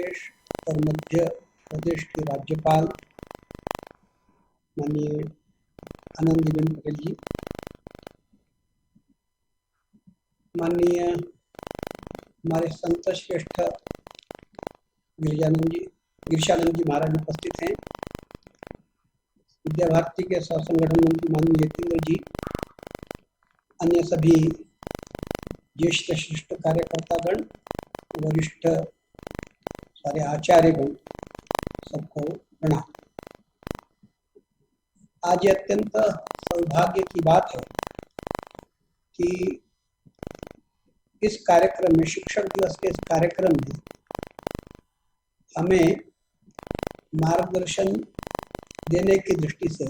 प्रदेश और मध्य प्रदेश के राज्यपाल माननीय आनंदीबेन पटेल जी, माननीय हमारे संत श्रेष्ठ गिरिशानंद जी महाराज उपस्थित हैं, विद्या भारती के सह संगठन मंत्री माननीय यतीन्द्र जी, अन्य सभी ज्येष्ठ श्रेष्ठ कार्यकर्तागण, वरिष्ठ सारे आचार्यगण, सबको प्रणाम। आज अत्यंत सौभाग्य की बात है कि इस कार्यक्रम में, शिक्षक दिवस के इस कार्यक्रम में हमें मार्गदर्शन देने की दृष्टि से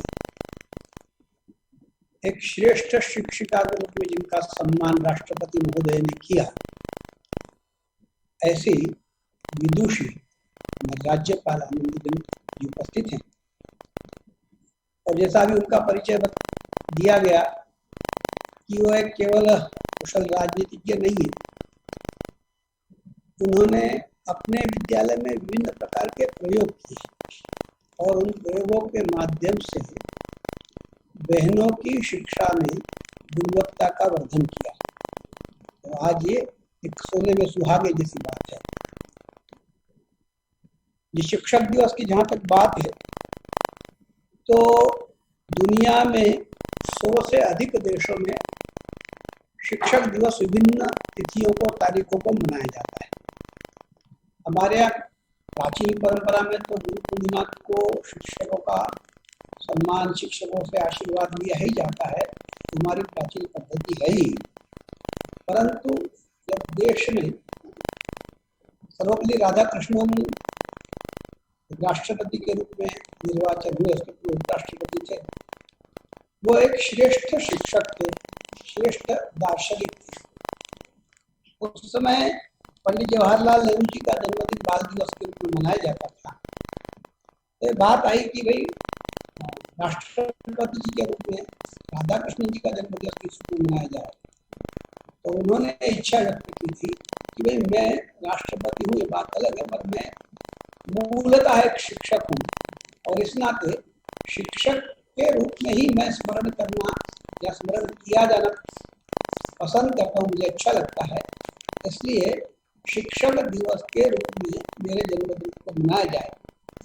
एक श्रेष्ठ शिक्षिका के रूप में जिनका सम्मान राष्ट्रपति महोदय ने किया, ऐसी विदुषी राज्यपाल आनंदीबेन जी उपस्थित हैं। और जैसा भी उनका परिचय दिया गया कि वो एक केवल कुशल राजनीतिज्ञ नहीं है, उन्होंने अपने विद्यालय में विभिन्न प्रकार के प्रयोग किए और उन प्रयोगों के माध्यम से बहनों की शिक्षा में गुणवत्ता का वर्धन किया। तो आज ये एक सोने में सुहागे जैसी बात है। ये शिक्षक दिवस की जहाँ तक बात है, तो दुनिया में 100 से अधिक देशों में शिक्षक दिवस विभिन्न तिथियों को, तारीखों को मनाया जाता है। हमारे यहाँ प्राचीन परंपरा में तो गुरु पूर्णिमा को शिक्षकों का सम्मान, शिक्षकों से आशीर्वाद लिया ही जाता है, हमारी प्राचीन पद्धति है ही। परंतु जब देश में सर्वपल्ली राधाकृष्णन राष्ट्रपति के रूप में निर्वाचन हुए, उसके पूर्व उपराष्ट्रपति थे, वो एक श्रेष्ठ शिक्षक थे, श्रेष्ठ दार्शनिक थे। उस समय पंडित जवाहरलाल नेहरू जी का जन्मदिन बाल दिवस के रूप में मनाया जाता था। तो बात आई कि भाई राष्ट्रपति जी के रूप में राधाकृष्णन जी का जन्मदिवस किस रूप में मनाया जाए। तो उन्होंने इच्छा व्यक्त की थी कि भाई मैं राष्ट्रपति हूँ, ये बात अलग है, पर मैं मूलतः एक शिक्षक हूँ और इस नाते शिक्षक के रूप में ही मैं स्मरण करना या स्मरण किया जाना पसंद करता हूँ, मुझे अच्छा लगता है। इसलिए शिक्षक दिवस के रूप में मेरे जन्मदिन को मनाया जाए।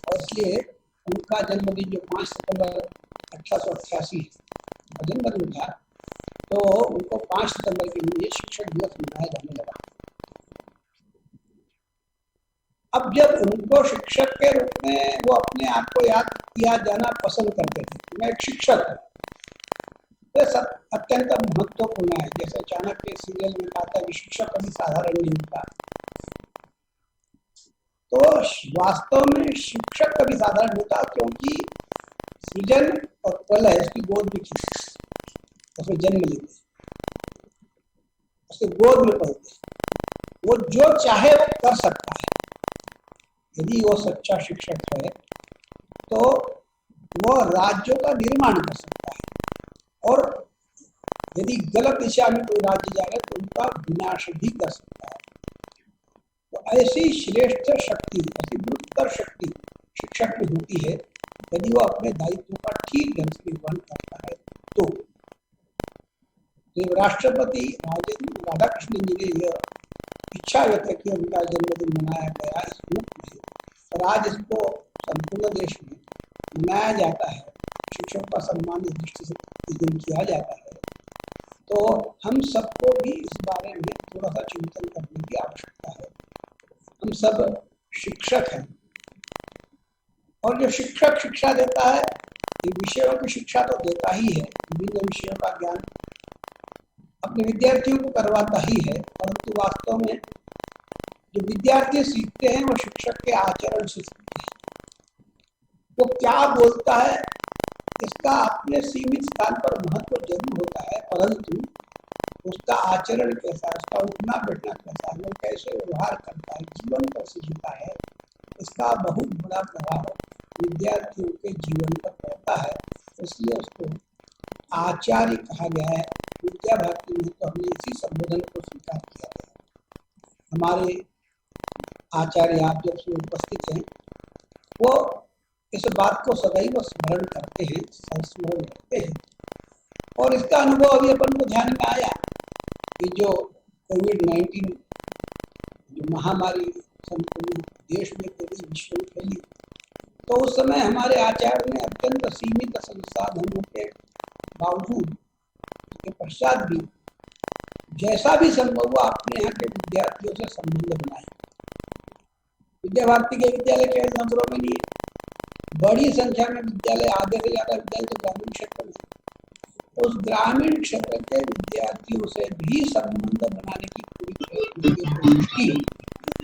और इसलिए उनका जन्मदिन जो 5 सितंबर 1888 का जन्मदिन था, तो उनको 5 सितंबर के लिए शिक्षक दिवस मनाया जाने लगा। अब जब उनको शिक्षक के रूप में वो अपने आप को याद किया जाना पसंद करते थे, मैं एक शिक्षक हूँ, तो सब अत्यंत महत्वपूर्ण है। जैसे चाणक्य सीरियल में कहा था कि शिक्षक कभी साधारण नहीं होता, तो वास्तव में शिक्षक कभी साधारण होता, क्योंकि सृजन और प्रलय उसकी गोद में खींचते, उसमें जन्म लेते, उसके गोद में पलते, वो जो चाहे वो कर सकता है। यदि वो सच्चा शिक्षक है तो वो राज्यों का निर्माण कर सकता है, और यदि गलत दिशा में कोई राज्य जा रहा है तो उनका विनाश भी कर सकता है। तो ऐसी श्रेष्ठ शक्ति, ऐसी गुरुतर शक्ति शिक्षक में होती है यदि वो अपने दायित्व का ठीक ढंग से निर्वहन करता है। तो राष्ट्रपति राधाकृष्णन जी ने यह इच्छा व्यक्त की, उनका जन्मदिन मनाया गया इस रूप में, और आज इसको संपूर्ण देश में मनाया जाता है। शिक्षकों का सम्मान इस दृष्टि से इस दिन किया जाता है। तो हम सबको भी इस बारे में थोड़ा सा चिंतन करने की आवश्यकता है। हम सब शिक्षक हैं, और जो शिक्षक शिक्षा देता है, ये विषयों की शिक्षा तो देता ही है, विभिन्न विषयों का ज्ञान अपने विद्यार्थियों को करवाता ही है, परंतु वास्तव में जो विद्यार्थी सीखते हैं वो शिक्षक के आचरण से सीखते हैं। वो क्या बोलता है इसका अपने सीमित स्थान पर महत्व जरूर होता है, परंतु उसका आचरण कैसा, उसका उठना बैठना कैसा, वो कैसे व्यवहार करता है, जीवन कैसे जीता है, इसका बहुत बड़ा प्रभाव विद्यार्थियों के जीवन पर पड़ता है। इसलिए उसको आचार्य कहा गया है। विद्या भारती में तो हमने इसी संबोधन को स्वीकार किया है। हमारे आचार्य आप जब से उपस्थित हैं वो इस बात को सदैव स्मरण करते हैं, संस्मरण करते हैं। और इसका अनुभव अभी अपन को ध्यान में आया कि जो कोविड-19 जो महामारी संपूर्ण देश में फैली, विश्व में फैली, तो उस समय हमारे आचार्य ने अत्यंत सीमित संसाधनों के बावजूद के पश्चात भी जैसा भी संभव हुआ अपने यहाँ के विद्यार्थियों से संबंध बनाए। विद्या भारती के विद्यालय केवल नगरों में नहीं है, बड़ी संख्या में विद्यालय, आधे से ज्यादा विद्यालय तो ग्रामीण क्षेत्र में। तो उस ग्रामीण क्षेत्र के विद्यार्थियों से भी संबंध बनाने की पूरी कोशिश की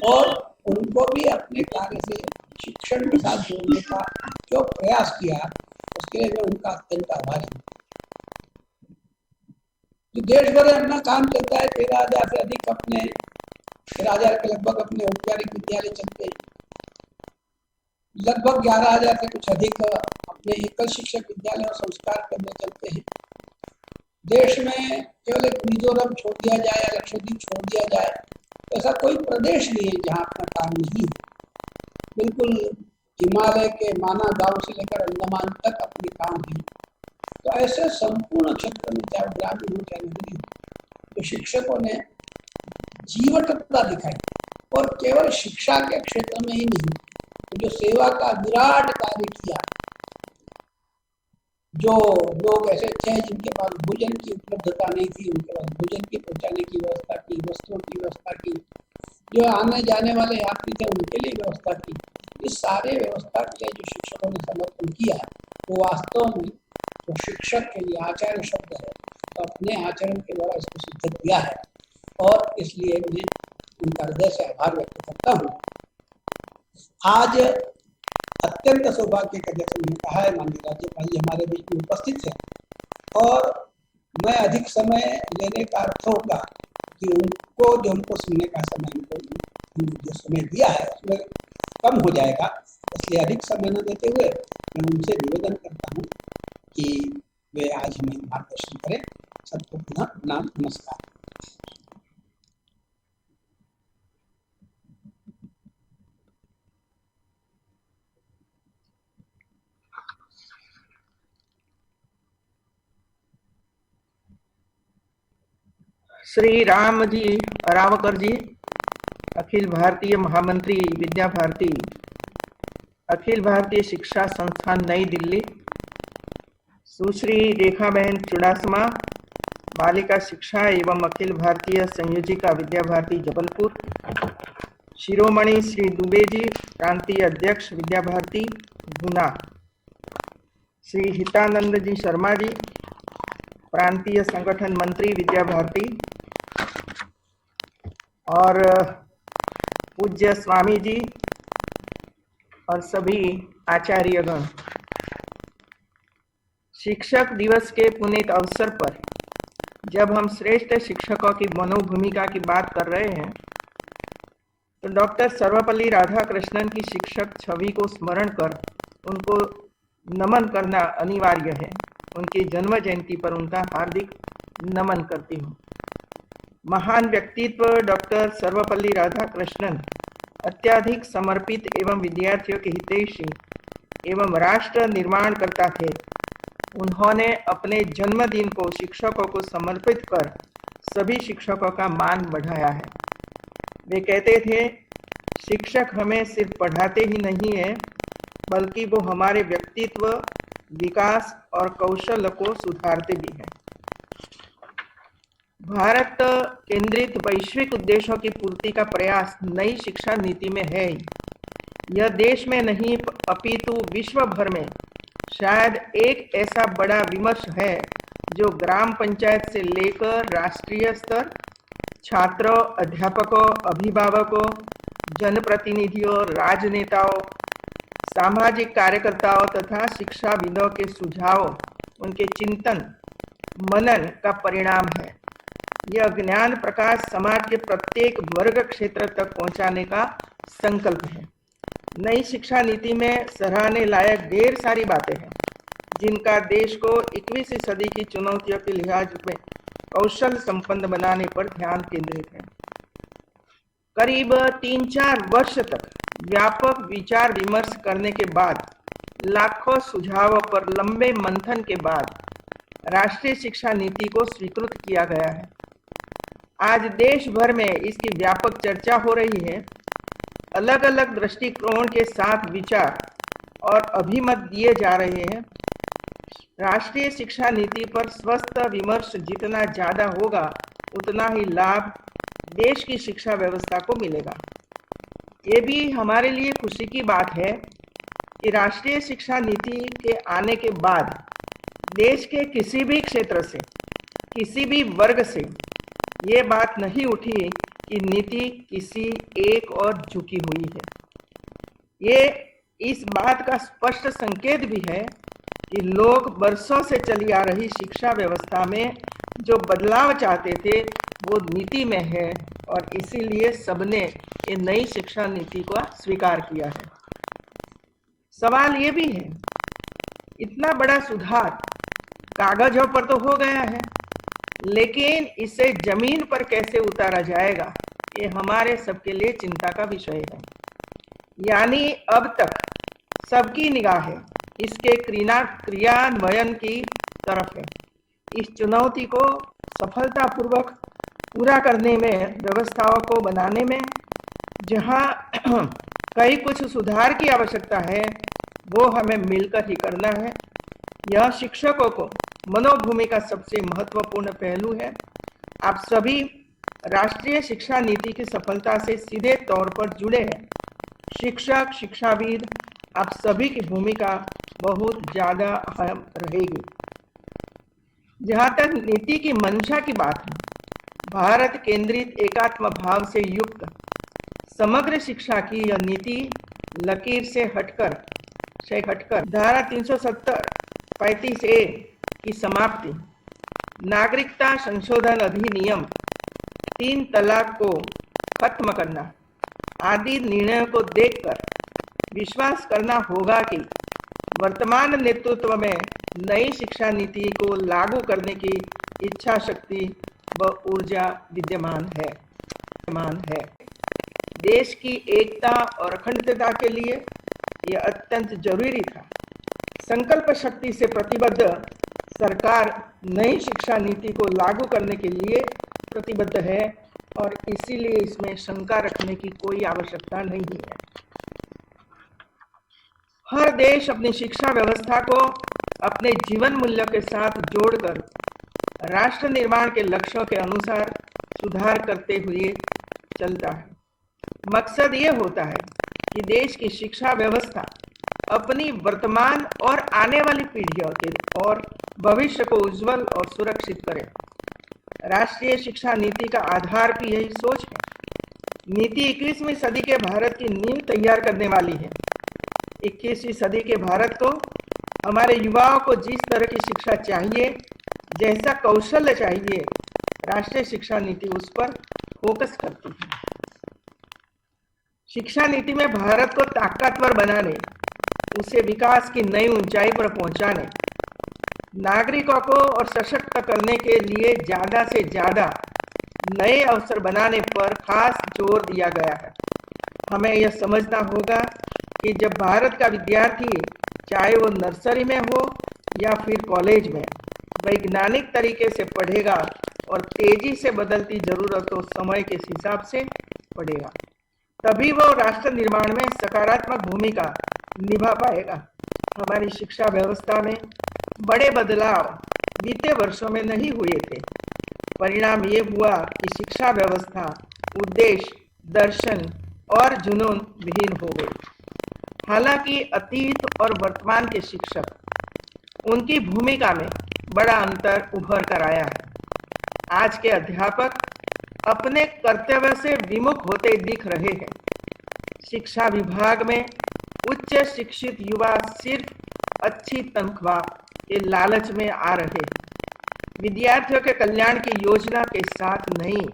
और उनको भी अपने कार्य से शिक्षण के साथ जोड़ने का जो प्रयास किया, उसके लिए मैं उनका अत्यंत आभारी हूँ। जो देश भर में अपना काम चलता है, 13,000 से अधिक अपने 13,000 के लगभग अपने औपचारिक विद्यालय चलते हैं, लगभग 11,000 से कुछ अधिक अपने एकल शिक्षक विद्यालय और संस्कार केंद्र चलते हैं। देश में केवल एक मिजोरम छोड़ दिया जाए या लक्षद्वीप छोड़ दिया जाए, तो ऐसा कोई प्रदेश नहीं है जहाँ अपना काम नहीं है। बिल्कुल हिमालय के माना गांव से लेकर अंडमान तक अपने काम है। तो ऐसे संपूर्ण क्षेत्र में, चाहे ग्रामीण हो चाहे नगरीय हो, तो शिक्षकों ने जीवटता दिखाई और केवल शिक्षा के क्षेत्र में ही नहीं, तो जो सेवा का विराट कार्य किया। जो लोग ऐसे थे जिनके पास भोजन की उपलब्धता नहीं थी, उनके पास भोजन की पहुंचाने की व्यवस्था की, वस्त्रों की व्यवस्था की, जो आने जाने वाले यात्री थे उनके लिए व्यवस्था की। इस सारे व्यवस्था के लिए जो शिक्षकों ने समर्पण किया, वो वास्तव में तो शिक्षक के लिए आचार्य शब्द है, तो अपने आचरण के द्वारा इसको सिद्ध किया है और इसलिए मैं उनका हृदय से आभार व्यक्त करता हूँ। आज अत्यंत सौभाग्य का, जैसे मैंने कहा है, माननीय राज्यपाल जी हमारे बीच में उपस्थित है और मैं अधिक समय लेने का अर्थ होगा कि उनको जो हमको सुनने का समय, जो समय दिया है उसमें कम हो जाएगा, इसलिए अधिक समय न देते हुए मैं उनसे निवेदन करता हूँ कि वे आज हमें मार्गदर्शन करें। सबको पुनः प्रणाम, नमस्कार। श्री राम जी रावकर जी, अखिल भारतीय महामंत्री विद्या भारती, अखिल भारतीय शिक्षा संस्थान नई दिल्ली, सुश्री रेखाबेन चुड़ासमा, बालिका शिक्षा एवं अखिल भारतीय संयोजिका विद्या भारती जबलपुर, शिरोमणि श्री दुबे जी, प्रांतीय अध्यक्ष विद्या भारती गुना, श्री हितानंद जी शर्मा जी, प्रांतीय संगठन मंत्री विद्या भारती, और पूज्य स्वामी जी और सभी आचार्यगण। शिक्षक दिवस के पुनीत अवसर पर जब हम श्रेष्ठ शिक्षकों की मनोभूमिका की बात कर रहे हैं, तो डॉक्टर सर्वपल्ली राधाकृष्णन की शिक्षक छवि को स्मरण कर उनको नमन करना अनिवार्य है। उनकी जन्म जयंती पर उनका हार्दिक नमन करती हूँ। महान व्यक्तित्व डॉक्टर सर्वपल्ली राधाकृष्णन अत्याधिक समर्पित एवं विद्यार्थियों के हितैषी एवं राष्ट्र निर्माण करता थे। उन्होंने अपने जन्मदिन को शिक्षकों को समर्पित कर सभी शिक्षकों का मान बढ़ाया है। वे कहते थे, शिक्षक हमें सिर्फ पढ़ाते ही नहीं है, बल्कि वो हमारे व्यक्तित्व, विकास और कौशल को सुधारते भी हैं। भारत केंद्रित वैश्विक उद्देश्यों की पूर्ति का प्रयास नई शिक्षा नीति में है। यह देश में नहीं अपितु विश्व भर में शायद एक ऐसा बड़ा विमर्श है जो ग्राम पंचायत से लेकर राष्ट्रीय स्तर, छात्रों, अध्यापकों, अभिभावकों, जनप्रतिनिधियों, राजनेताओं, सामाजिक कार्यकर्ताओं तथा शिक्षाविदों के सुझाव, उनके चिंतन मनन का परिणाम है। यह ज्ञान प्रकाश समाज के प्रत्येक वर्ग क्षेत्र तक पहुंचाने का संकल्प है। नई शिक्षा नीति में सराहने लायक ढेर सारी बातें हैं, जिनका देश को 21वीं सदी की चुनौतियों के लिहाज में कौशल संपन्न बनाने पर ध्यान केंद्रित है। करीब 3-4 वर्ष तक व्यापक विचार विमर्श करने के बाद, लाखों सुझावों पर लंबे मंथन के बाद राष्ट्रीय शिक्षा नीति को स्वीकृत किया गया है। आज देश भर में इसकी व्यापक चर्चा हो रही है। अलग अलग दृष्टिकोण के साथ विचार और अभिमत दिए जा रहे हैं। राष्ट्रीय शिक्षा नीति पर स्वस्थ विमर्श जितना ज्यादा होगा, उतना ही लाभ देश की शिक्षा व्यवस्था को मिलेगा। ये भी हमारे लिए खुशी की बात है कि राष्ट्रीय शिक्षा नीति के आने के बाद देश के किसी भी क्षेत्र से, किसी भी वर्ग से ये बात नहीं उठी कि नीति किसी एक और झुकी हुई है। ये इस बात का स्पष्ट संकेत भी है कि लोग बरसों से चली आ रही शिक्षा व्यवस्था में जो बदलाव चाहते थे वो नीति में है, और इसीलिए सबने ये नई शिक्षा नीति को स्वीकार किया है। सवाल ये भी है, इतना बड़ा सुधार कागजों पर तो हो गया है, लेकिन इसे जमीन पर कैसे उतारा जाएगा, ये हमारे सबके लिए चिंता का विषय है। यानी अब तक सबकी निगाहें इसके क्रियान्वयन की तरफ है। इस चुनौती को सफलतापूर्वक पूरा करने में, व्यवस्थाओं को बनाने में जहां कई कुछ सुधार की आवश्यकता है, वो हमें मिलकर ही करना है। यह शिक्षकों को मनोभूमि का सबसे महत्वपूर्ण पहलू है। आप सभी राष्ट्रीय शिक्षा नीति की सफलता से सीधे तौर पर जुड़े हैं। शिक्षक, शिक्षाविद, आप सभी की भूमिका बहुत ज्यादा अहम रहेगी। जहां तक नीति की मंशा की बात है, भारत केंद्रित एकात्म भाव से युक्त समग्र शिक्षा की यह नीति लकीर से हटकर धारा 370-35A की समाप्ति, नागरिकता संशोधन अधिनियम, 3 तलाक को खत्म करना आदि निर्णयों को देखकर विश्वास करना होगा कि वर्तमान नेतृत्व में नई शिक्षा नीति को लागू करने की इच्छा शक्ति व ऊर्जा विद्यमान है। देश की एकता और अखंडता के लिए यह अत्यंत जरूरी था। संकल्प शक्ति से प्रतिबद्ध सरकार नई शिक्षा नीति को लागू करने के लिए प्रतिबद्ध है, और इसीलिए इसमें शंका रखने की कोई आवश्यकता नहीं है। हर देश अपनी शिक्षा व्यवस्था को अपने जीवन मूल्यों के साथ जोड़कर राष्ट्र निर्माण के लक्ष्यों के अनुसार सुधार करते हुए चलता है। मकसद ये होता है कि देश की शिक्षा व्यवस्था अपनी वर्तमान और आने वाली पीढ़ियों के और भविष्य को उज्जवल और सुरक्षित करे। राष्ट्रीय शिक्षा नीति का आधार भी यही सोच है। नीति 21वीं सदी के भारत की नींव तैयार करने वाली है। 21वीं सदी के भारत को हमारे युवाओं को जिस तरह की शिक्षा चाहिए, जैसा कौशल्य चाहिए, राष्ट्रीय शिक्षा नीति उस पर फोकस करती है। शिक्षा नीति में भारत को ताकतवर बनाने, उसे विकास की नई ऊंचाई पर पहुंचाने, नागरिकों को और सशक्त करने के लिए ज्यादा से ज्यादा नए अवसर बनाने पर खास जोर दिया गया है। हमें यह समझना होगा कि जब भारत का विद्यार्थी, चाहे वो नर्सरी में हो या फिर कॉलेज में, वैज्ञानिक तरीके से पढ़ेगा और तेजी से बदलती जरूरतों समय के हिसाब से पढ़ेगा, तभी वो राष्ट्र निर्माण में सकारात्मक भूमिका निभा पाएगा। हमारी शिक्षा व्यवस्था में बड़े बदलाव बीते वर्षों में नहीं हुए थे। परिणाम ये हुआ कि शिक्षा व्यवस्था उद्देश्य, दर्शन और जुनून विहीन हो गई। हालांकि अतीत और वर्तमान के शिक्षक, उनकी भूमिका में बड़ा अंतर उभर कर आया है। आज के अध्यापक अपने कर्तव्य से विमुख होते दिख रहे हैं। शिक्षा विभाग में उच्च शिक्षित युवा सिर्फ अच्छी तनख्वाह के लालच में आ रहे हैं, विद्यार्थियों के कल्याण की योजना के साथ नहीं।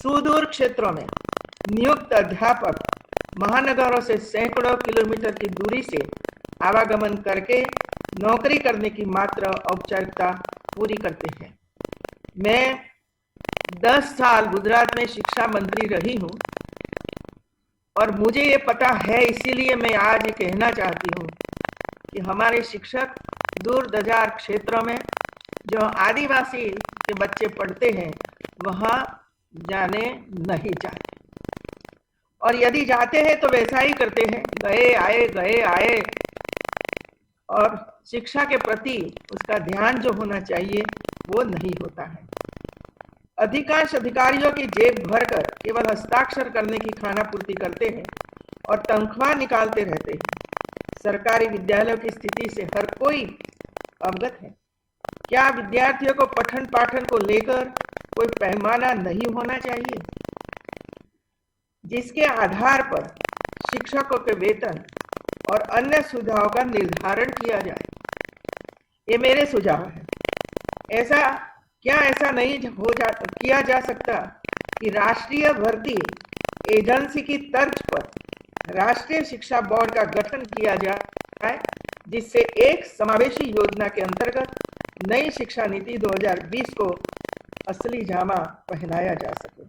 सुदूर क्षेत्रों में नियुक्त अध्यापक महानगरों से सैकड़ों किलोमीटर की दूरी से आवागमन करके नौकरी करने की मात्र औपचारिकता पूरी करते हैं। मैं 10 साल गुजरात में शिक्षा मंत्री रही हूँ। और मुझे ये पता है, इसीलिए मैं आज ये कहना चाहती हूँ कि हमारे शिक्षक दूर दराज क्षेत्रों में जो आदिवासी के बच्चे पढ़ते हैं वहाँ जाने नहीं चाहते, और यदि जाते हैं तो वैसा ही करते हैं, गए आए, और शिक्षा के प्रति उसका ध्यान जो होना चाहिए वो नहीं होता है। अधिकांश अधिकारियों की जेब भरकर केवल हस्ताक्षर करने की खानापूर्ति करते हैं और तनख्वाह निकालते रहते हैं। सरकारी विद्यालयों की स्थिति से हर कोई अवगत है। क्या विद्यार्थियों को पठन पाठन को लेकर कोई पैमाना नहीं होना चाहिए जिसके आधार पर शिक्षकों के वेतन और अन्य सुविधाओं का निर्धारण किया जाए? ये मेरे सुझाव है। ऐसा नहीं किया जा सकता कि राष्ट्रीय भर्ती एजेंसी की तर्ज पर राष्ट्रीय शिक्षा बोर्ड का गठन किया जाए, जिससे एक समावेशी योजना के अंतर्गत नई शिक्षा नीति 2020 को असली जामा पहनाया जा सके।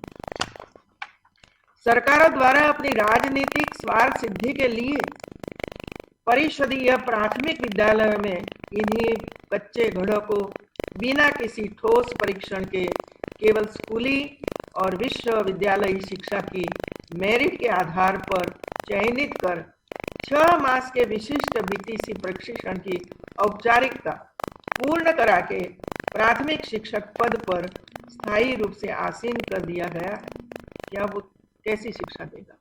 सरकारों द्वारा अपनी राजनीतिक स्वार्थ सिद्धि के लिए परिषदीय प्राथमिक विद्यालयों में इन्हीं कच्चे घड़ों को बिना किसी ठोस परीक्षण के केवल स्कूली और विश्वविद्यालयी शिक्षा की मेरिट के आधार पर चयनित कर 6 मास के विशिष्ट बीटीसी प्रशिक्षण की औपचारिकता पूर्ण करा के प्राथमिक शिक्षक पद पर स्थायी रूप से आसीन कर दिया गया है। क्या वो कैसी शिक्षा देगा?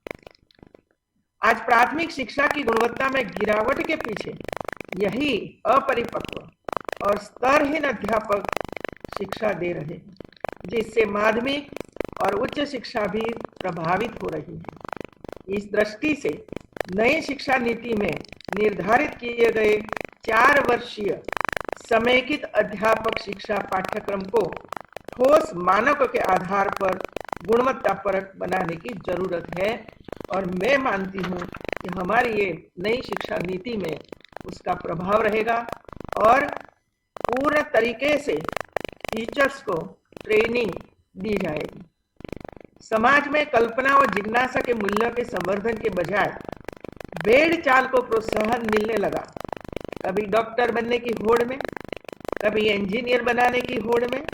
आज प्राथमिक शिक्षा की गुणवत्ता में गिरावट के पीछे यही अपरिपक्व और स्तरहीन अध्यापक शिक्षा दे रहे हैं, जिससे माध्यमिक और उच्च शिक्षा भी प्रभावित हो रही है। इस दृष्टि से नई शिक्षा नीति में निर्धारित किए गए 4 वर्षीय समेकित अध्यापक शिक्षा पाठ्यक्रम को ठोस मानकों के आधार पर गुणवत्तापरक बनाने की जरूरत है, और मैं मानती हूँ कि हमारी ये नई शिक्षा नीति में उसका प्रभाव रहेगा और पूर्ण तरीके से टीचर्स को ट्रेनिंग दी जाएगी। समाज में कल्पना और जिज्ञासा के मूल्यों के संवर्धन के बजाय भेड़ चाल को प्रोत्साहन मिलने लगा। कभी डॉक्टर बनने की होड़ में, कभी इंजीनियर बनाने की होड़ में,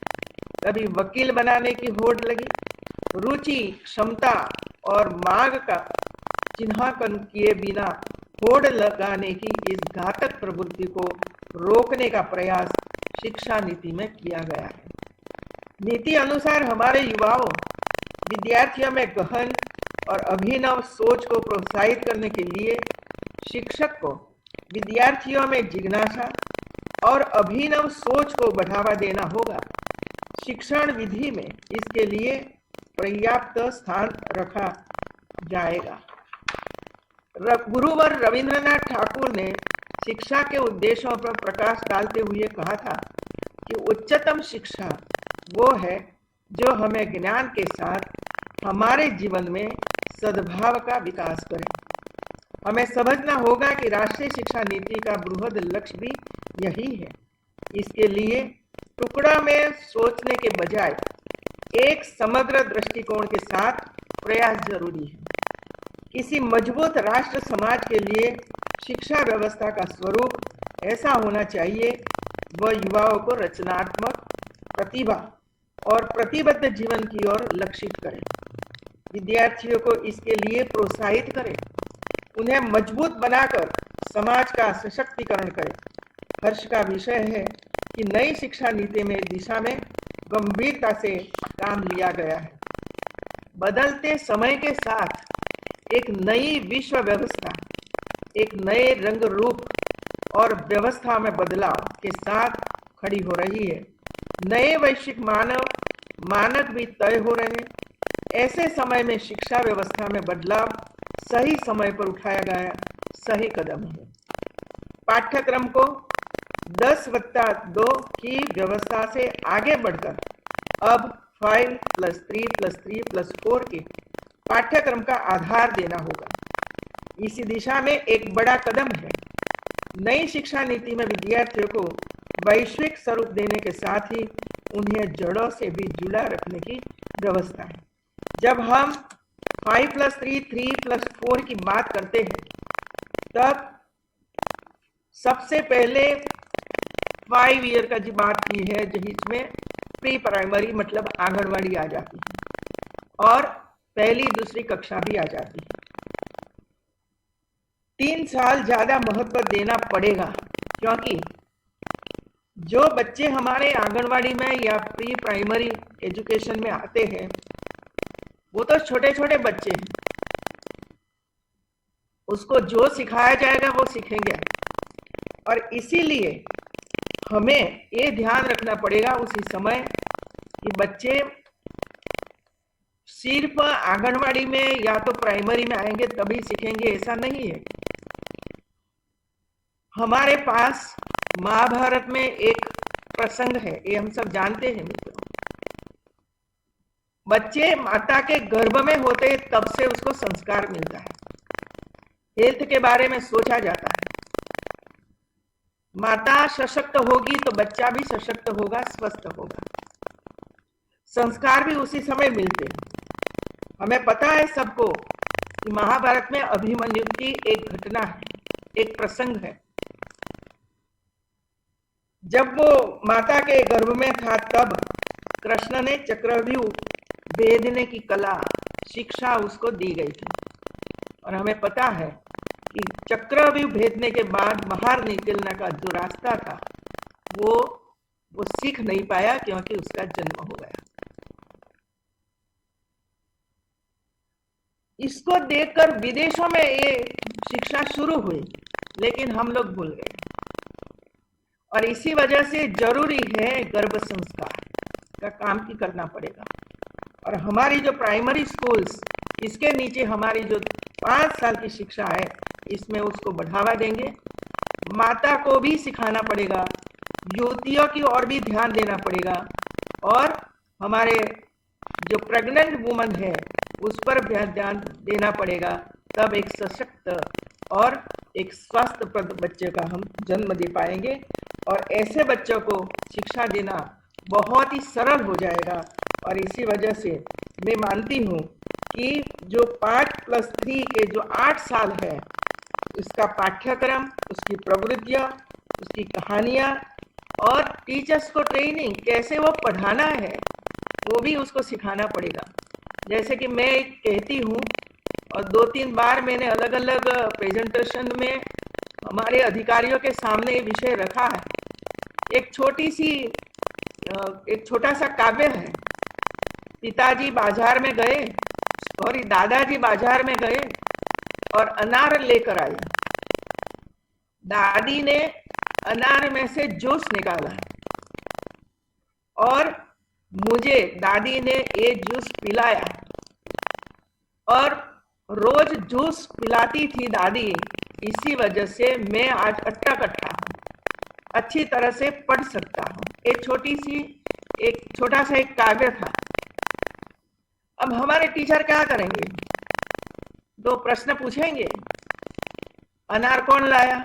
कभी वकील बनाने की होड़ लगी। रुचि, क्षमता और मांग का चिन्हांकन किए बिना होड़ लगाने की इस घातक प्रवृत्ति को रोकने का प्रयास शिक्षा नीति में किया गया है। नीति अनुसार हमारे युवाओं, विद्यार्थियों में गहन और अभिनव सोच को प्रोत्साहित करने के लिए शिक्षक को विद्यार्थियों में जिज्ञासा और अभिनव सोच को बढ़ावा देना होगा। शिक्षण विधि में इसके लिए पर्याप्त स्थान रखा जाएगा। गुरुवर रविंद्रनाथ ठाकुर ने शिक्षा के उद्देश्यों पर प्रकाश डालते हुए कहा था कि उच्चतम शिक्षा वो है जो हमें ज्ञान के साथ हमारे जीवन में सद्भाव का विकास करे। हमें समझना होगा कि राष्ट्रीय शिक्षा नीति का बृहद लक्ष्य भी यही है। इसके लिए टुकड़ा में सोचने के बजाय एक समग्र दृष्टिकोण के साथ प्रयास जरूरी है। किसी मजबूत राष्ट्र समाज के लिए शिक्षा व्यवस्था का स्वरूप ऐसा होना चाहिए वह युवाओं को रचनात्मक प्रतिभा और प्रतिबद्ध जीवन की ओर लक्षित करे, विद्यार्थियों को इसके लिए प्रोत्साहित करे, उन्हें मजबूत बनाकर समाज का सशक्तिकरण करे। हर्ष का विषय है कि नई शिक्षा नीति में दिशा में गंभीरता से काम लिया गया है। बदलते समय के साथ एक नई विश्व व्यवस्था एक नए रंग रूप और व्यवस्था में बदलाव के साथ खड़ी हो रही है। नए वैश्विक मानक भी तय हो रहे हैं। ऐसे समय में शिक्षा व्यवस्था में बदलाव सही समय पर उठाया गया सही कदम है। पाठ्यक्रम को 10+2 की व्यवस्था से आगे बढ़कर अब 5+3+3+4 के पाठ्यक्रम का आधार देना होगा। इसी दिशा में एक बड़ा कदम है। नई शिक्षा नीति में विद्यार्थियों को वैश्विक स्वरूप देने के साथ ही उन्हें जड़ों से भी जुड़ा रखने की व्यवस्था है। जब हम 5+3 3+4 की बात करते हैं, तब सबसे पहले 5 ईयर का जो बात की है, जिसमें प्री प्राइमरी मतलब आंगनवाड़ी आ जाती है और पहली दूसरी कक्षा भी आ जाती है। 3 साल ज्यादा महत्व देना पड़ेगा, क्योंकि जो बच्चे हमारे आंगनवाड़ी में या प्री प्राइमरी एजुकेशन में आते हैं वो तो छोटे छोटे बच्चे हैं, उसको जो सिखाया जाएगा वो सीखेंगे। और इसीलिए हमें ये ध्यान रखना पड़ेगा उसी समय कि बच्चे सिर्फ आंगनवाड़ी में या तो प्राइमरी में आएंगे तभी सीखेंगे, ऐसा नहीं है। हमारे पास महाभारत में एक प्रसंग है, ये हम सब जानते हैं मित्रों। बच्चे माता के गर्भ में होते तब से उसको संस्कार मिलता है, हेल्थ के बारे में सोचा जाता है। माता सशक्त होगी तो बच्चा भी सशक्त होगा, स्वस्थ होगा। संस्कार भी उसी समय मिलते हैं। हमें पता है सबको कि महाभारत में अभिमन्यु की एक घटना है, एक प्रसंग है। जब वो माता के गर्भ में था तब कृष्ण ने चक्रव्यूह भेदने की कला शिक्षा उसको दी गई थी। और हमें पता है कि चक्रव्यूह भेदने के बाद बाहर निकलने का जो रास्ता था वो सीख नहीं पाया, क्योंकि उसका जन्म हो गया। इसको देखकर विदेशों में ये शिक्षा शुरू हुई, लेकिन हम लोग भूल गए। और इसी वजह से जरूरी है गर्भ संस्कार का काम की करना पड़ेगा। और हमारी जो प्राइमरी स्कूल्स, इसके नीचे हमारी जो 5 साल की शिक्षा है, इसमें उसको बढ़ावा देंगे। माता को भी सिखाना पड़ेगा, युवतियों की ओर भी ध्यान देना पड़ेगा, और हमारे जो प्रेग्नेंट वुमन है उस पर ध्यान देना पड़ेगा। तब एक सशक्त और एक स्वास्थ्यप्रद बच्चे का हम जन्म दे पाएंगे। और ऐसे बच्चों को शिक्षा देना बहुत ही सरल हो जाएगा। और इसी वजह से मैं मानती हूँ कि जो 5+3 के जो 8 साल है, उसका पाठ्यक्रम, उसकी प्रवृत्तियाँ, उसकी कहानियाँ और टीचर्स को ट्रेनिंग, कैसे वो पढ़ाना है वो भी उसको सिखाना पड़ेगा। जैसे कि मैं कहती हूँ, और 2-3 बार मैंने अलग अलग प्रेजेंटेशन में हमारे अधिकारियों के सामने ये विषय रखा है। एक छोटा सा काव्य है। पिताजी बाजार में गए, और दादाजी बाजार में गए और अनार लेकर आए। दादी ने अनार में से जूस निकाला और मुझे दादी ने ये जूस पिलाया, और रोज जूस पिलाती थी दादी। इसी वजह से मैं आज अट्टा-कट्टा हूँ, अच्छी तरह से पढ़ सकता हूँ। एक छोटा सा एक काव्य था। अब हमारे टीचर क्या करेंगे? 2 प्रश्न पूछेंगे, अनार कौन लाया,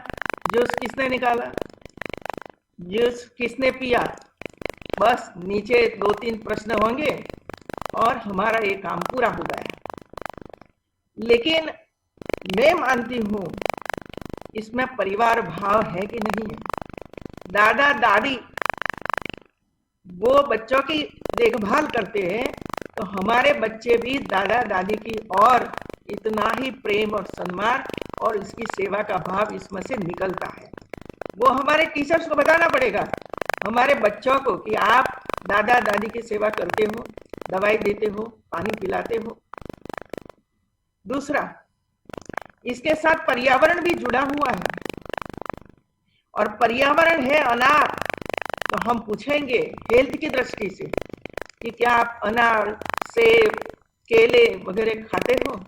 जूस किसने निकाला, जूस किसने पिया। बस नीचे 2-3 प्रश्न होंगे और हमारा ये काम पूरा हो गया। लेकिन मैं मानती हूँ इसमें परिवार भाव है कि नहीं है। दादा दादी वो बच्चों की देखभाल करते हैं, तो हमारे बच्चे भी दादा दादी की और इतना ही प्रेम और सम्मान और इसकी सेवा का भाव इसमें से निकलता है। वो हमारे टीचर्स को बताना पड़ेगा, हमारे बच्चों को, कि आप दादा दादी की सेवा करते हो, दवाई देते हो, पानी पिलाते हो। दूसरा, इसके साथ पर्यावरण भी जुड़ा हुआ है, और पर्यावरण है अनार। तो हम पूछेंगे हेल्थ की दृष्टि से कि क्या आप अनार, सेब, केले वगैरह खाते हो,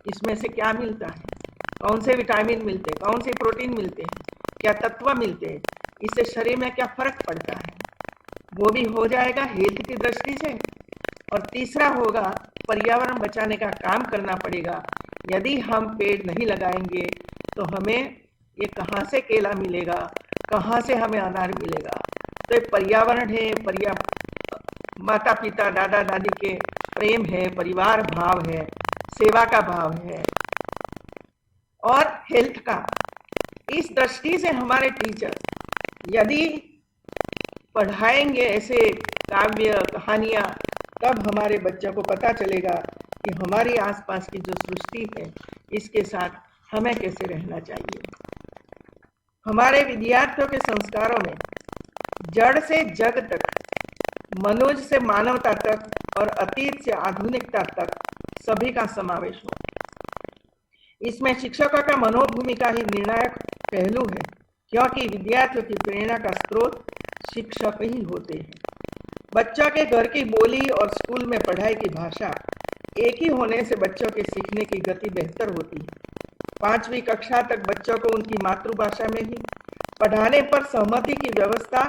इसमें से क्या मिलता है, कौन से विटामिन मिलते हैं, कौन से प्रोटीन मिलते हैं, क्या तत्व मिलते हैं, इससे शरीर में क्या फर्क पड़ता है, वो भी हो जाएगा हेल्थ की दृष्टि से। और तीसरा होगा, पर्यावरण बचाने का काम करना पड़ेगा। यदि हम पेड़ नहीं लगाएंगे तो हमें ये कहाँ से केला मिलेगा, कहाँ से हमें अनार मिलेगा। तो पर्यावरण है, माता पिता दादा दादी के प्रेम है, परिवार भाव है, सेवा का भाव है और हेल्थ का। इस दृष्टि से हमारे टीचर यदि पढ़ाएंगे ऐसे काव्य कहानियां, तब हमारे बच्चों को पता चलेगा कि हमारी आसपास की जो सृष्टि है इसके साथ हमें कैसे रहना चाहिए। हमारे विद्यार्थियों के संस्कारों में जड़ से जग तक, मनुष्य से मानवता तक और अतीत से आधुनिकता तक सभी का समावेश हो। इसमें शिक्षकों का मनोभूमिका ही निर्णायक पहलू है, क्योंकि विद्यार्थियों की प्रेरणा का स्रोत शिक्षक ही होते हैं। बच्चों के घर की बोली और स्कूल में पढ़ाई की भाषा एक ही होने से बच्चों के सीखने की गति बेहतर होती है। 5वीं कक्षा तक बच्चों को उनकी मातृभाषा में ही पढ़ाने पर सहमति की व्यवस्था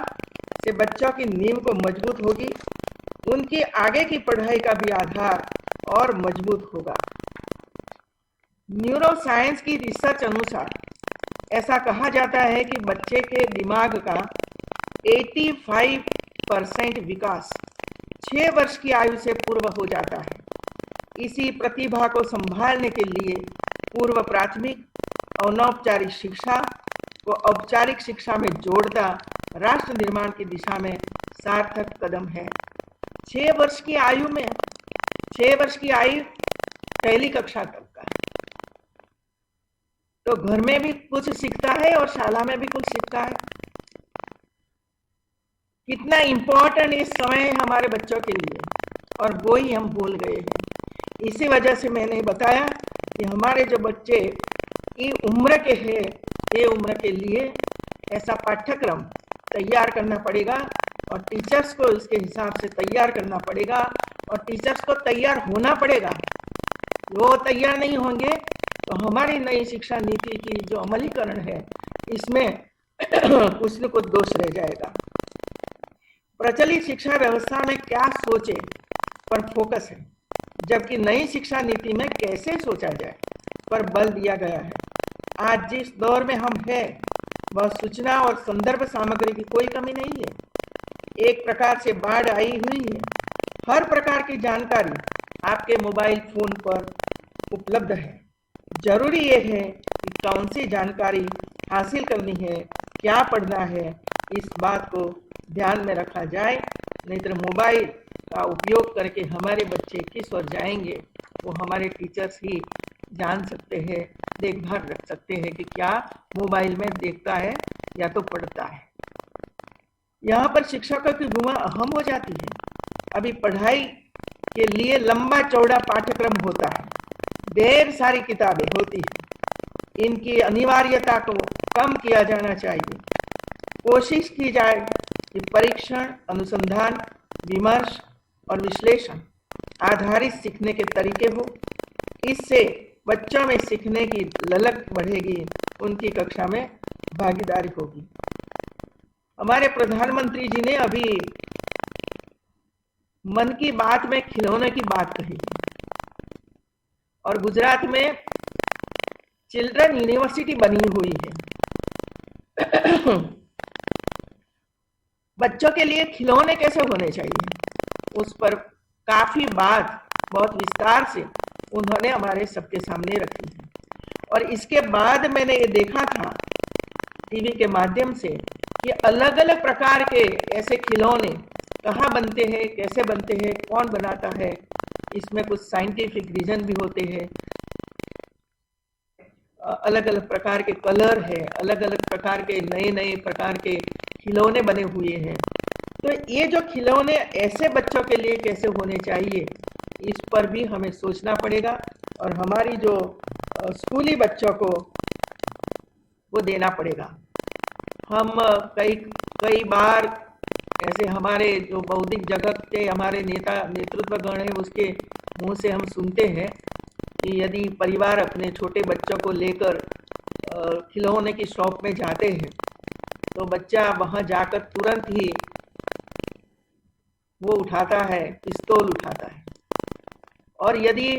से बच्चों की नींव को मजबूत होगी। उनकी आगे की पढ़ाई का भी आधार और मजबूत होगा। न्यूरो साइंस की रिसर्च अनुसार ऐसा कहा जाता है कि बच्चे के दिमाग का 85% विकास 6 वर्ष की आयु से पूर्व हो जाता है। इसी प्रतिभा को संभालने के लिए पूर्व प्राथमिक अनौपचारिक शिक्षा को औपचारिक शिक्षा में जोड़ना राष्ट्र निर्माण की दिशा में सार्थक कदम है। 6 वर्ष की आयु में 6 वर्ष की आयु पहली कक्षा तक का है, तो घर में भी कुछ सीखता है और शाला में भी कुछ सीखता है। कितना इम्पोर्टेंट इस समय हमारे बच्चों के लिए, और वो ही हम भूल गए हैं। इसी वजह से मैंने बताया कि हमारे जो बच्चे ये उम्र के हैं, ये उम्र के लिए ऐसा पाठ्यक्रम तैयार करना पड़ेगा और टीचर्स को इसके हिसाब से तैयार करना पड़ेगा और टीचर्स को तैयार होना पड़ेगा। वो तैयार नहीं होंगे तो हमारी नई शिक्षा नीति की जो अमलीकरण है इसमें कुछ न कुछ दोष रह जाएगा। प्रचलित शिक्षा व्यवस्था में क्या सोचे पर फोकस है, जबकि नई शिक्षा नीति में कैसे सोचा जाए पर बल दिया गया है। आज जिस दौर में हम हैं वह सूचना और संदर्भ सामग्री की कोई कमी नहीं है। एक प्रकार से बाढ़ आई हुई है। हर प्रकार की जानकारी आपके मोबाइल फोन पर उपलब्ध है। जरूरी ये है कि कौन सी जानकारी हासिल करनी है, क्या पढ़ना है, इस बात को ध्यान में रखा जाए। नहीं तो मोबाइल का उपयोग करके हमारे बच्चे किस ओर जाएंगे वो हमारे टीचर्स ही जान सकते हैं, देखभाल रख सकते हैं कि क्या मोबाइल में देखता है या तो पढ़ता है। यहाँ पर शिक्षकों की भूमिका अहम हो जाती है। अभी पढ़ाई के लिए लंबा चौड़ा पाठ्यक्रम होता है, ढेर सारी किताबें होती है। इनकी अनिवार्यता को कम किया जाना चाहिए। कोशिश की जाए कि परीक्षण, अनुसंधान, विमर्श और विश्लेषण आधारित सीखने के तरीके हो। इससे बच्चों में सीखने की ललक बढ़ेगी, उनकी कक्षा में भागीदारी होगी। हमारे प्रधानमंत्री जी ने अभी मन की बात में खिलौने की बात कही और गुजरात में चिल्ड्रन यूनिवर्सिटी बनी हुई है। बच्चों के लिए खिलौने कैसे होने चाहिए उस पर काफी बात बहुत विस्तार से उन्होंने हमारे सबके सामने रखी है। और इसके बाद मैंने ये देखा था टीवी के माध्यम से कि अलग अलग प्रकार के ऐसे खिलौने कहाँ बनते हैं, कैसे बनते हैं, कौन बनाता है, इसमें कुछ साइंटिफिक रीजन भी होते हैं। अलग अलग प्रकार के कलर है, अलग अलग प्रकार के नए नए प्रकार के खिलौने बने हुए हैं। तो ये जो खिलौने ऐसे बच्चों के लिए कैसे होने चाहिए, इस पर भी हमें सोचना पड़ेगा और हमारी जो स्कूली बच्चों को वो देना पड़ेगा। हम कई बार ऐसे हमारे जो बौद्धिक जगत के हमारे नेतृत्व गण है उसके मुंह से हम सुनते हैं कि यदि परिवार अपने छोटे बच्चों को लेकर खिलौने की शॉप में जाते हैं तो बच्चा वहां जाकर तुरंत ही वो उठाता है, पिस्तौल उठाता है। और यदि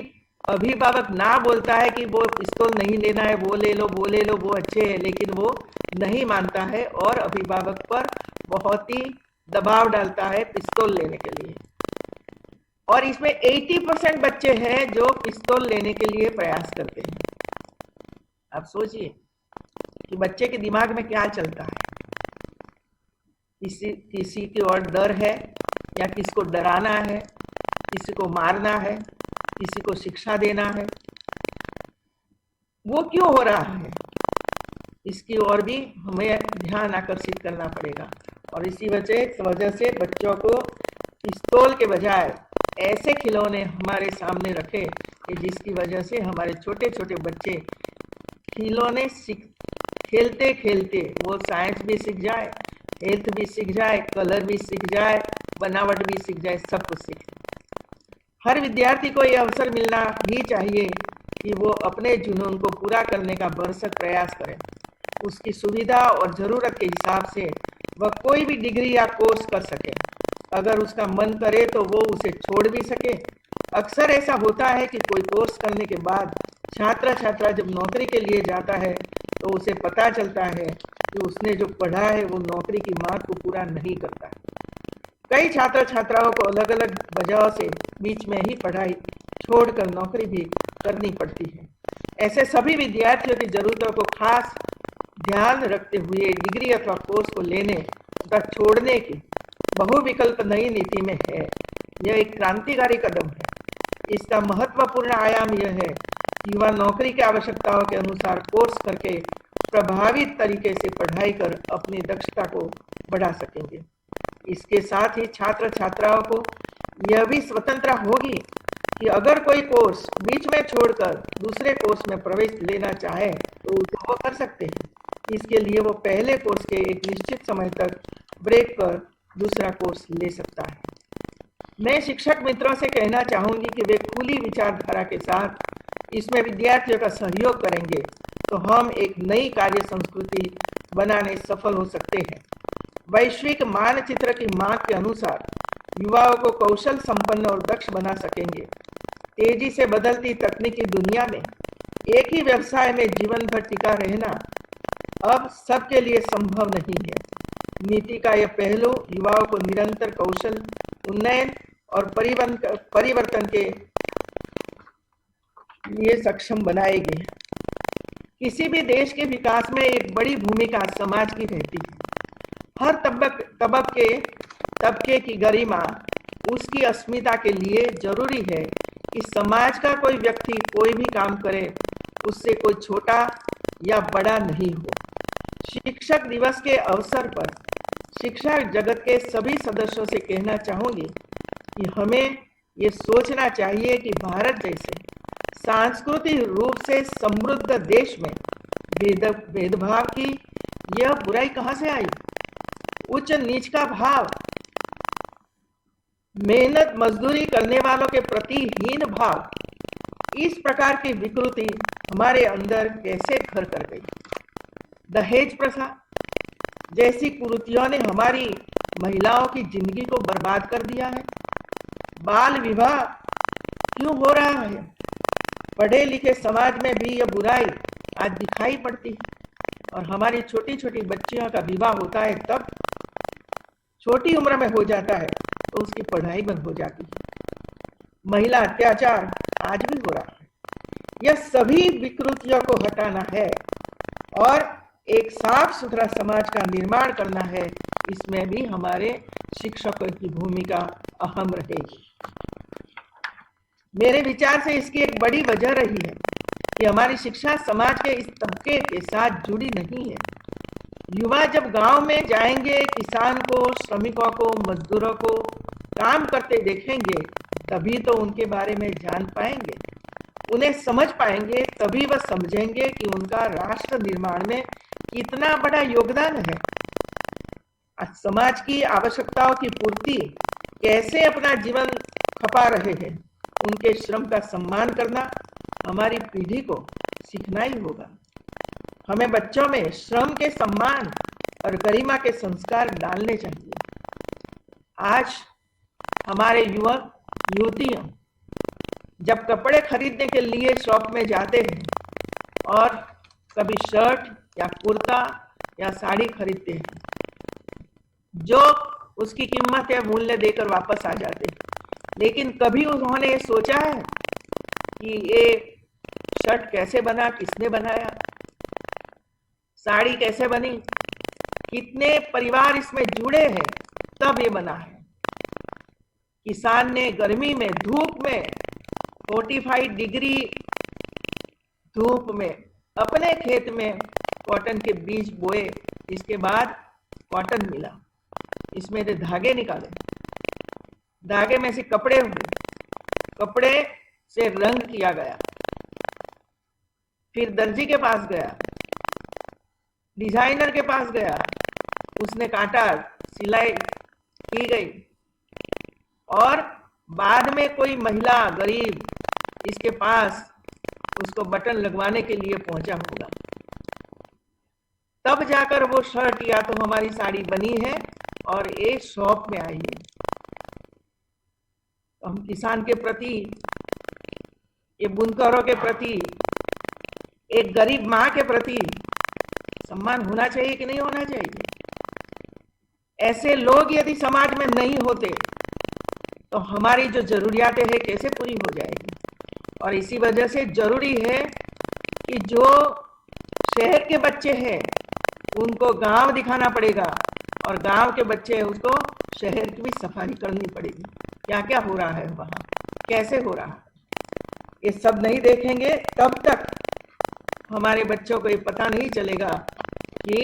अभिभावक ना बोलता है कि वो पिस्तौल नहीं लेना है, वो ले लो, वो ले लो, वो अच्छे हैं, लेकिन वो नहीं मानता है और अभिभावक पर बहुत ही दबाव डालता है पिस्तौल लेने के लिए। और इसमें 80% बच्चे हैं जो पिस्तौल लेने के लिए प्रयास करते हैं। आप सोचिए कि बच्चे के दिमाग में क्या चलता है। किसी की और डर है या किसको डराना है, किसी को मारना है, किसी को शिक्षा देना है। वो क्यों हो रहा है, इसकी ओर भी हमें ध्यान आकर्षित करना पड़ेगा। और इसी वजह से बच्चों को पिस्तौल के बजाय ऐसे खिलौने हमारे सामने रखे कि जिसकी वजह से हमारे छोटे छोटे बच्चे खिलौने खेलते खेलते वो साइंस भी सीख जाए, हेल्थ भी सीख जाए, कलर भी सीख जाए, बनावट भी सीख जाए, सब कुछ सीख। हर विद्यार्थी को यह अवसर मिलना भी चाहिए कि वो अपने जुनून को पूरा करने का भरसक प्रयास करे। उसकी सुविधा और ज़रूरत के हिसाब से वह कोई भी डिग्री या कोर्स कर सके। अगर उसका मन करे तो वो उसे छोड़ भी सके। अक्सर ऐसा होता है कि कोई कोर्स करने के बाद छात्रा जब नौकरी के लिए जाता है तो उसे पता चलता है कि उसने जो पढ़ा है वो नौकरी की मांग को पूरा नहीं करता। कई छात्राओं को अलग अलग वजहों से बीच में ही पढ़ाई छोड़कर नौकरी भी करनी पड़ती है। ऐसे सभी विद्यार्थियों की जरूरतों को खास ध्यान रखते हुए डिग्री अथवा कोर्स को लेने तथा छोड़ने की बहुविकल्प नई नीति में है। यह एक क्रांतिकारी कदम है। इसका महत्वपूर्ण आयाम यह है कि युवा नौकरी की आवश्यकताओं के अनुसार कोर्स करके प्रभावित तरीके से पढ़ाई कर अपनी दक्षता को बढ़ा सकेंगे। इसके साथ ही छात्राओं को यह भी स्वतंत्रता होगी कि अगर कोई कोर्स बीच में छोड़कर दूसरे कोर्स में प्रवेश लेना चाहे तो उसे वो कर सकते हैं। इसके लिए वो पहले कोर्स के एक निश्चित समय तक ब्रेक कर दूसरा कोर्स ले सकता है। मैं शिक्षक मित्रों से कहना चाहूंगी कि वे खुली विचारधारा के साथ इसमें विद्यार्थियों का सहयोग करेंगे तो हम एक नई कार्य संस्कृति बनाने सफल हो सकते हैं। वैश्विक मानचित्र की मांग के अनुसार युवाओं को कौशल संपन्न और दक्ष बना सकेंगे। तेजी से बदलती तकनीकी दुनिया में एक ही व्यवसाय में जीवन भर टिका रहना अब सबके लिए संभव नहीं है। नीति का यह पहलू युवाओं को निरंतर कौशल उन्नयन और परिवर्तन के लिए सक्षम बनाएगी। किसी भी देश के विकास में एक बड़ी भूमिका समाज की रहती है। हर तबके की गरिमा उसकी अस्मिता के लिए जरूरी है कि समाज का कोई व्यक्ति कोई भी काम करे उससे कोई छोटा या बड़ा नहीं हो। शिक्षक दिवस के अवसर पर शिक्षा जगत के सभी सदस्यों से कहना चाहूंगी कि हमें ये सोचना चाहिए कि भारत जैसे सांस्कृतिक रूप से समृद्ध देश में भेदभाव की यह बुराई कहां से आई। उच्च नीच का भाव, मेहनत मजदूरी करने वालों के प्रति हीन भाव, इस प्रकार की विकृति हमारे अंदर कैसे घर कर गई। दहेज प्रथा जैसी कुरीतियों ने हमारी महिलाओं की जिंदगी को बर्बाद कर दिया है। बाल विवाह क्यों हो रहा है। पढ़े लिखे समाज में भी यह बुराई आज दिखाई पड़ती है और हमारी छोटी छोटी बच्चियों का विवाह होता है तब छोटी उम्र में हो जाता है तो उसकी पढ़ाई बंद हो जाती है। महिला अत्याचार आज भी हो रहा है। यह सभी विकृतियों को हटाना है और एक साफ सुथरा समाज का निर्माण करना है। इसमें भी हमारे शिक्षकों की भूमिका अहम रहेगी। मेरे विचार से इसकी एक बड़ी वजह रही है कि हमारी शिक्षा समाज के इस तबके के साथ जुड़ी नहीं है। युवा जब गांव में जाएंगे, किसान को, श्रमिकों को, मजदूरों को काम करते देखेंगे तभी तो उनके बारे में जान पाएंगे, उन्हें समझ पाएंगे, तभी वह समझेंगे कि उनका राष्ट्र निर्माण में कितना बड़ा योगदान है। समाज की आवश्यकताओं की पूर्ति कैसे अपना जीवन खपा रहे हैं, उनके श्रम का सम्मान करना हमारी पीढ़ी को सीखना ही होगा। हमें बच्चों में श्रम के सम्मान और गरिमा के संस्कार डालने चाहिए। आज हमारे युवक युवतियां जब कपड़े खरीदने के लिए शॉप में जाते हैं और कभी शर्ट या कुर्ता या साड़ी खरीदते हैं, जो उसकी कीमत या मूल्य देकर वापस आ जाते हैं, लेकिन कभी उन्होंने ये सोचा है कि ये शर्ट कैसे बना, किसने बनाया, साड़ी कैसे बनी, कितने परिवार इसमें जुड़े हैं, तब ये बना है। किसान ने गर्मी में, धूप में, 45 डिग्री धूप में अपने खेत में कॉटन के बीज बोए, इसके बाद कॉटन मिला, इसमें से धागे निकाले, धागे में से कपड़े हुए, कपड़े से रंग किया गया, फिर दर्जी के पास गया, डिजाइनर के पास गया, उसने काटा, सिलाई की गई, और बाद में कोई महिला गरीब इसके पास उसको बटन लगवाने के लिए पहुंचा होगा, तब जाकर वो शर्ट या तो हमारी साड़ी बनी है और ये शॉप में आई है। तो हम किसान के प्रति, ये बुनकरों के प्रति, एक गरीब माँ के प्रति सम्मान होना चाहिए कि नहीं होना चाहिए? ऐसे लोग यदि समाज में नहीं होते तो हमारी जो जरूरियातें हैं कैसे पूरी हो जाएगी? और इसी वजह से जरूरी है कि जो शहर के बच्चे हैं उनको गांव दिखाना पड़ेगा, और गांव के बच्चे हैं उसको शहर की भी सफाई करनी पड़ेगी। क्या क्या हो रहा है वहाँ, कैसे हो रहा है, ये सब नहीं देखेंगे तब तक हमारे बच्चों को ये पता नहीं चलेगा कि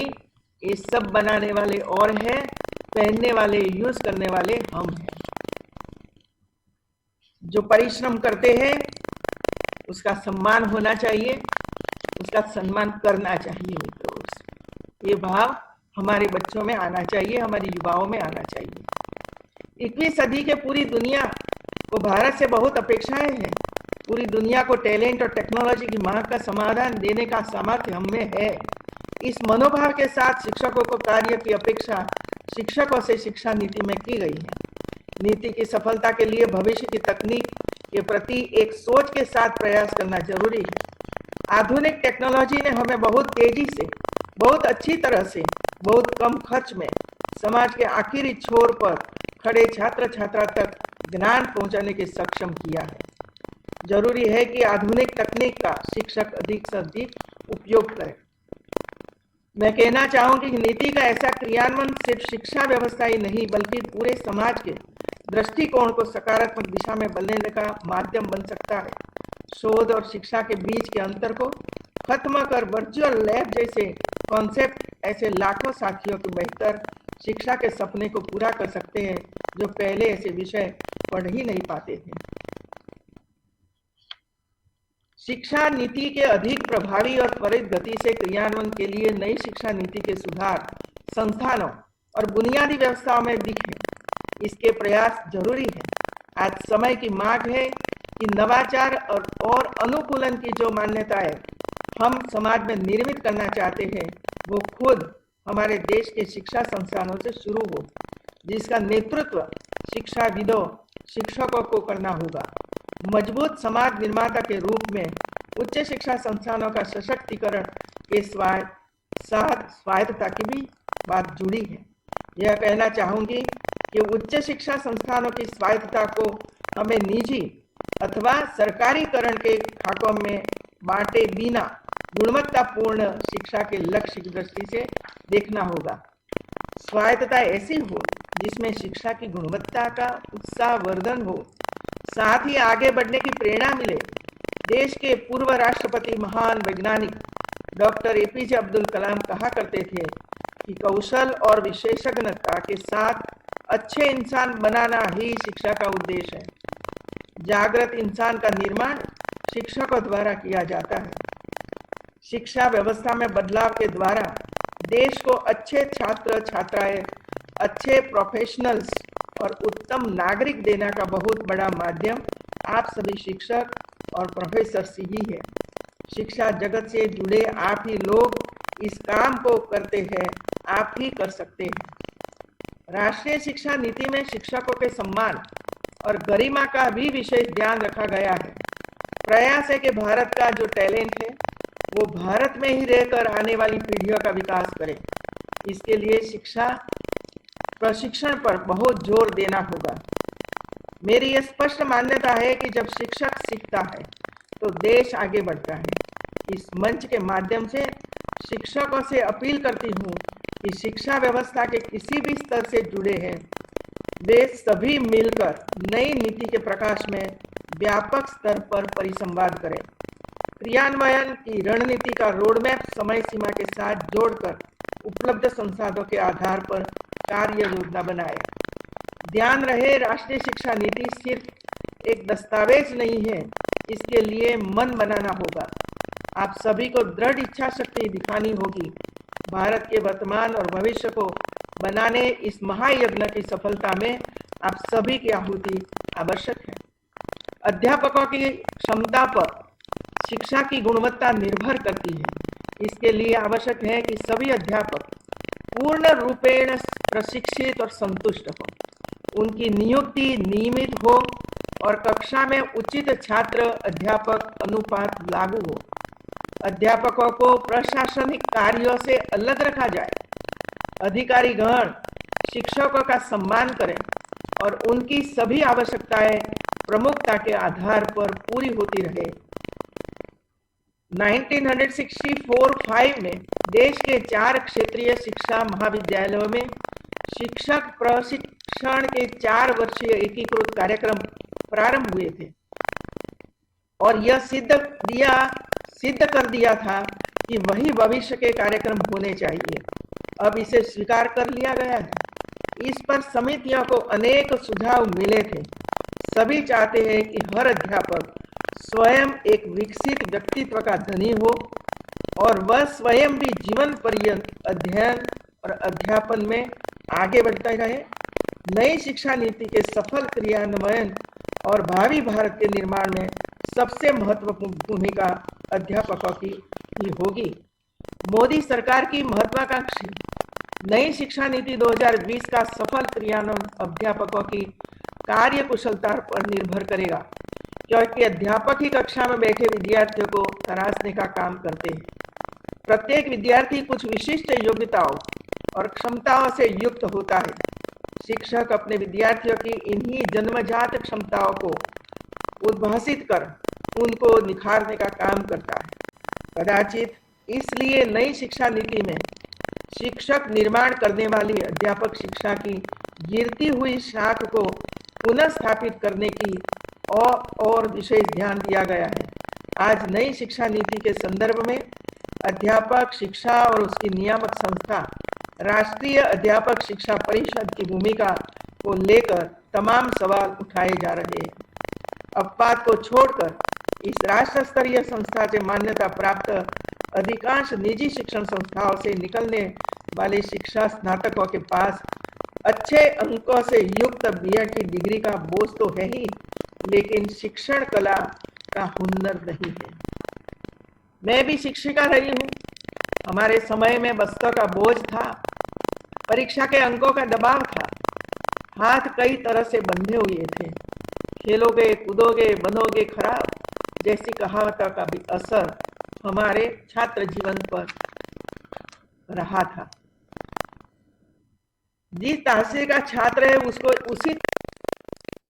ये सब बनाने वाले और है, पहनने वाले, यूज करने वाले हम हैं। जो परिश्रम करते हैं उसका सम्मान होना चाहिए, उसका सम्मान करना चाहिए। मित्रों, ये भाव हमारे बच्चों में आना चाहिए, हमारे युवाओं में आना चाहिए। 21वीं सदी के पूरी दुनिया को भारत से बहुत अपेक्षाएं हैं। पूरी दुनिया को टैलेंट और टेक्नोलॉजी की मांग का समाधान देने का सामर्थ्य हम में है। इस मनोभाव के साथ शिक्षकों को कार्य की अपेक्षा शिक्षकों से शिक्षा नीति में की गई है। नीति की सफलता के लिए भविष्य की तकनीक के प्रति एक सोच के साथ प्रयास करना जरूरी है। आधुनिक टेक्नोलॉजी ने हमें बहुत तेजी से, बहुत अच्छी तरह से, बहुत कम खर्च में समाज के आखिरी छोर पर खड़े छात्र छात्रा तक ज्ञान पहुंचाने के सक्षम किया है। जरूरी है कि आधुनिक तकनीक का शिक्षक अधिक से अधिक उपयोग करें। मैं कहना चाहूंगी कि नीति का ऐसा क्रियान्वयन सिर्फ शिक्षा व्यवस्था ही नहीं बल्कि पूरे समाज के दृष्टिकोण को सकारात्मक दिशा में बदलने का माध्यम बन सकता है। शोध और शिक्षा के बीच के अंतर को खत्म कर वर्चुअल लैब जैसे कॉन्सेप्ट ऐसे लाखों साथियों के बेहतर शिक्षा के सपने को पूरा कर सकते हैं जो पहले ऐसे विषय पढ़ ही नहीं पाते थे। शिक्षा नीति के अधिक प्रभावी और त्वरित गति से क्रियान्वयन के लिए नई शिक्षा नीति के सुधार संस्थानों और बुनियादी व्यवस्थाओं में दिखे, इसके प्रयास जरूरी है। आज समय की मांग है कि नवाचार और अनुकूलन की जो मान्यताएं हम समाज में निर्मित करना चाहते हैं वो खुद हमारे देश के शिक्षा संस्थानों से शुरू हो, जिसका नेतृत्व शिक्षाविदों, शिक्षकों को करना होगा। मजबूत समाज निर्माता के रूप में उच्च शिक्षा संस्थानों का सशक्तिकरण के साथ स्वायत्तता की भी बात जुड़ी है। यह कहना चाहूंगी कि उच्च शिक्षा संस्थानों की स्वायत्तता को हमें निजी अथवा सरकारीकरण के खाकों में बांटे बिना गुणवत्तापूर्ण शिक्षा के लक्ष्य की दृष्टि से देखना होगा। स्वायत्तता ऐसी हो जिसमें शिक्षा की गुणवत्ता का उत्साहवर्धन हो, साथ ही आगे बढ़ने की प्रेरणा मिले। देश के पूर्व राष्ट्रपति महान वैज्ञानिक डॉक्टर एपीजे अब्दुल कलाम कहा करते थे कि कौशल और विशेषज्ञता के साथ अच्छे इंसान बनाना ही शिक्षा का उद्देश्य है। जागृत इंसान का निर्माण शिक्षकों द्वारा किया जाता है। शिक्षा व्यवस्था में बदलाव के द्वारा देश को अच्छे छात्र छात्राएं, अच्छे प्रोफेशनल्स और उत्तम नागरिक देने का बहुत बड़ा माध्यम आप सभी शिक्षक और प्रोफेसर ही है। शिक्षा जगत से जुड़े आप ही लोग इस काम को करते हैं, आप ही कर सकते हैं। राष्ट्रीय शिक्षा नीति में शिक्षकों के सम्मान और गरिमा का भी विशेष ध्यान रखा गया है। प्रयास है कि भारत का जो टैलेंट है वो भारत में ही रहकर आने वाली पीढ़ियों का विकास करे। इसके लिए शिक्षा प्रशिक्षण पर बहुत जोर देना होगा। मेरी यह स्पष्ट मान्यता है कि जब शिक्षक सीखता है तो देश आगे बढ़ता है। इस मंच के माध्यम से शिक्षकों से अपील करती हूँ कि शिक्षा व्यवस्था के किसी भी स्तर से जुड़े हैं वे सभी मिलकर नई नीति के प्रकाश में व्यापक स्तर पर परिसंवाद करें। क्रियान्वयन की रणनीति का रोडमैप समय सीमा के साथ जोड़कर उपलब्ध संसाधनों के आधार पर कार्य योजना बनाए। ध्यान रहे, राष्ट्रीय शिक्षा नीति सिर्फ एक दस्तावेज नहीं है, इसके लिए मन बनाना होगा। आप सभी को दृढ़ इच्छा शक्ति दिखानी होगी। भारत के वर्तमान और भविष्य को बनाने इस महायज्ञ की सफलता में आप सभी की आहुति आवश्यक है। अध्यापकों की क्षमता पर शिक्षा की गुणवत्ता निर्भर करती है। इसके लिए आवश्यक है कि सभी अध्यापक पूर्ण रूपेण प्रशिक्षित और संतुष्ट हो, उनकी नियुक्ति नियमित हो और कक्षा में उचित छात्र अध्यापक अनुपात लागू हो। अध्यापकों को प्रशासनिक कार्यों से अलग रखा जाए। अधिकारीगण शिक्षकों का सम्मान करें और उनकी सभी आवश्यकताएं प्रमुखता के आधार पर पूरी होती रहे। 1964-5 में देश के 4 क्षेत्रीय शिक्षा महाविद्यालयों में शिक्षक प्रशिक्षण के 4 वर्षीय एकीकृत कार्यक्रम प्रारंभ हुए थे और यह सिद्ध कर दिया था कि वही भविष्य के कार्यक्रम होने चाहिए। अब इसे स्वीकार कर लिया गया है। इस पर समितियों को अनेक सुझाव मिले थे। सभी चाहते हैं कि हर अध्यापक स्वयं एक विकसित व्यक्तित्व का धनी हो और वह स्वयं भी जीवन पर्यंत अध्ययन और अध्यापन में आगे बढ़ते रहे। नई शिक्षा नीति के सफल क्रियान्वयन और भावी भारत के निर्माण में सबसे महत्वपूर्ण भूमिका अध्यापकों की ही होगी। मोदी सरकार की महत्वाकांक्षी नई शिक्षा नीति 2020 का सफल क्रियान्वयन अध्यापकों की कार्य कुशलता पर निर्भर करेगा, क्योंकि अध्यापक ही कक्षा में बैठे विद्यार्थियों को तराशने का काम करते हैं। प्रत्येक विद्यार्थी कुछ विशिष्ट योग्यताओं और क्षमताओं से युक्त होता है। शिक्षक अपने विद्यार्थियों की इन्हीं जन्मजात क्षमताओं को उद्भासित कर उनको निखारने का काम करता है। कदाचित इसलिए नई शिक्षा नीति में शिक्षक निर्माण करने वाली अध्यापक शिक्षा की गिरती हुई शाख को पुनः स्थापित करने की और विशेष ध्यान दिया गया है। आज नई शिक्षा नीति के संदर्भ में अध्यापक शिक्षा और उसकी नियामक संस्था राष्ट्रीय अध्यापक शिक्षा परिषद की भूमिका को लेकर तमाम सवाल उठाए जा रहे हैं। अपवाद को छोड़कर इस राष्ट्र स्तरीय संस्था से मान्यता प्राप्त अधिकांश निजी शिक्षण संस्थाओं से निकलने वाले शिक्षा स्नातकों के पास अच्छे अंकों से युक्त बीएड की डिग्री का बोझ तो है ही, लेकिन शिक्षण कला का हुनर नहीं है। मैं भी शिक्षिका रही हूँ। हमारे समय में बस्तों का बोझ था, परीक्षा के अंकों का दबाव था, हाथ कई तरह से बंधे हुए थे। खेलोगे कूदोगे बनोगे खराब जैसी कहावतों का भी असर हमारे छात्र जीवन पर रहा था। जिस तहसील का छात्र है उसको उसी